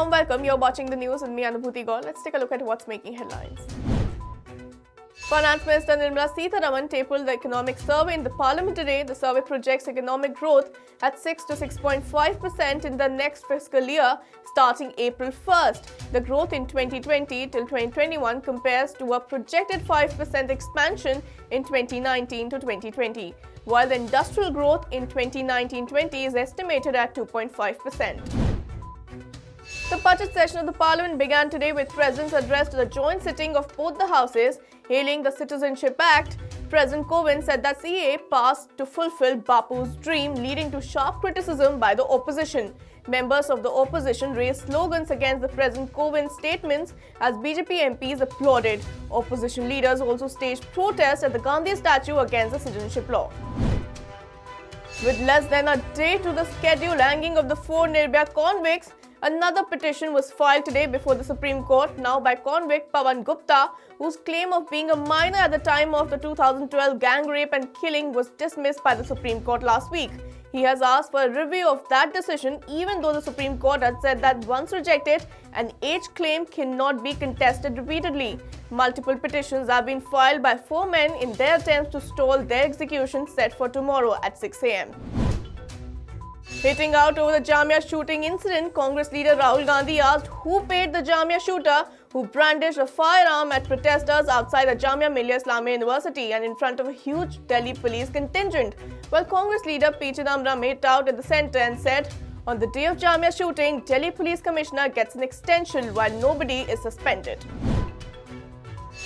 warm welcome. You're watching the news with me, Anubhuti Gaur. Let's take a look at what's making headlines. Finance Minister Nirmala Sitharaman tabled the economic survey in the Parliament today. The survey projects economic growth at 6 to 6.5% in the next fiscal year, starting April 1st. The growth in 2020 till 2021 compares to a projected 5% expansion in 2019 to 2020, while the industrial growth in 2019-20 is estimated at 2.5%. The budget session of the Parliament began today with President's address to the joint sitting of both the houses. Hailing the Citizenship Act, President KOVIND said that CAA passed to fulfill Bapu's dream, leading to sharp criticism by the opposition. Members of the opposition raised slogans against the President KOVIND's statements as BJP MPs applauded. Opposition leaders also staged protests at the Gandhi statue against the citizenship law. With less than a day to the scheduled hanging of the 4 NIRBHAYA convicts, another petition was filed today before the Supreme Court, now by convict Pavan Gupta, whose claim of being a minor at the time of the 2012 gang rape and killing was dismissed by the Supreme Court last week. He has asked for a review of that decision, even though the Supreme Court had said that once rejected, an age claim cannot be contested repeatedly. Multiple petitions have been filed by 4 men in their attempts to stall their execution set for tomorrow at 6 a.m. Hitting out over the JAMIA shooting incident, Congress leader Rahul Gandhi asked who paid the JAMIA shooter who brandished a firearm at protesters outside the JAMIA Millia Islamia University and in front of a huge Delhi police contingent. While Congress leader CHIDAMBARAM hit out at the centre and said, on the day of JAMIA shooting, Delhi Police Commissioner gets an extension while nobody is suspended.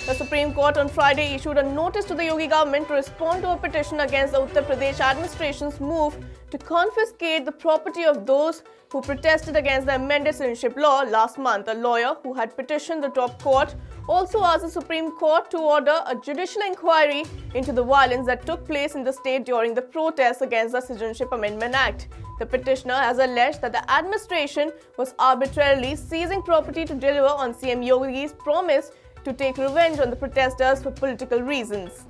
The Supreme Court on Friday issued a notice to the Yogi government to respond to a petition against the Uttar Pradesh administration's move to confiscate the property of those who protested against the amended citizenship law last month. A lawyer who had petitioned the top court also asked the Supreme Court to order a judicial inquiry into the violence that took place in the state during the protests against the Citizenship Amendment Act. The petitioner has alleged that the administration was arbitrarily seizing property to deliver on CM Yogi's promise to take revenge on the protesters for political reasons.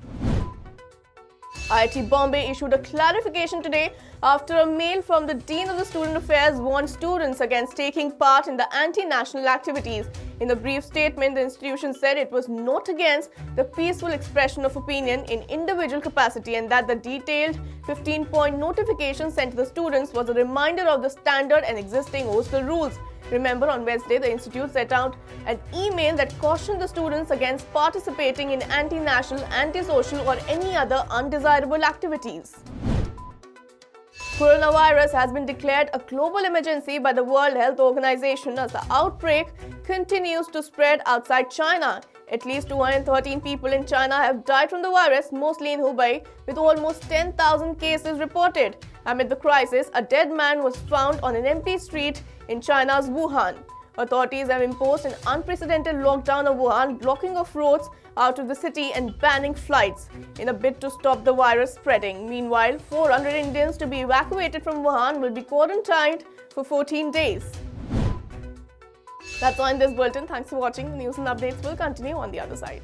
IIT Bombay issued a clarification today after a mail from the Dean of the Student Affairs warned students against taking part in the anti-national activities. In a brief statement, the institution said it was not against the peaceful expression of opinion in individual capacity and that the detailed 15-point notification sent to the students was a reminder of the standard and existing hostel rules. Remember, on Wednesday, the institute sent out an email that cautioned the students against participating in anti-national, anti-social or any other undesirable activities. Coronavirus has been declared a global emergency by the World Health Organization as the outbreak continues to spread outside China. At least 213 people in China have died from the virus, mostly in Hubei, with almost 10,000 cases reported. Amid the crisis, a dead man was found on an empty street in China's Wuhan. Authorities have imposed an unprecedented lockdown of Wuhan, blocking off roads out of the city and banning flights in a bid to stop the virus spreading. Meanwhile, 400 Indians to be evacuated from Wuhan will be quarantined for 14 days. That's all in this bulletin. Thanks for watching. The news and updates will continue on the other side.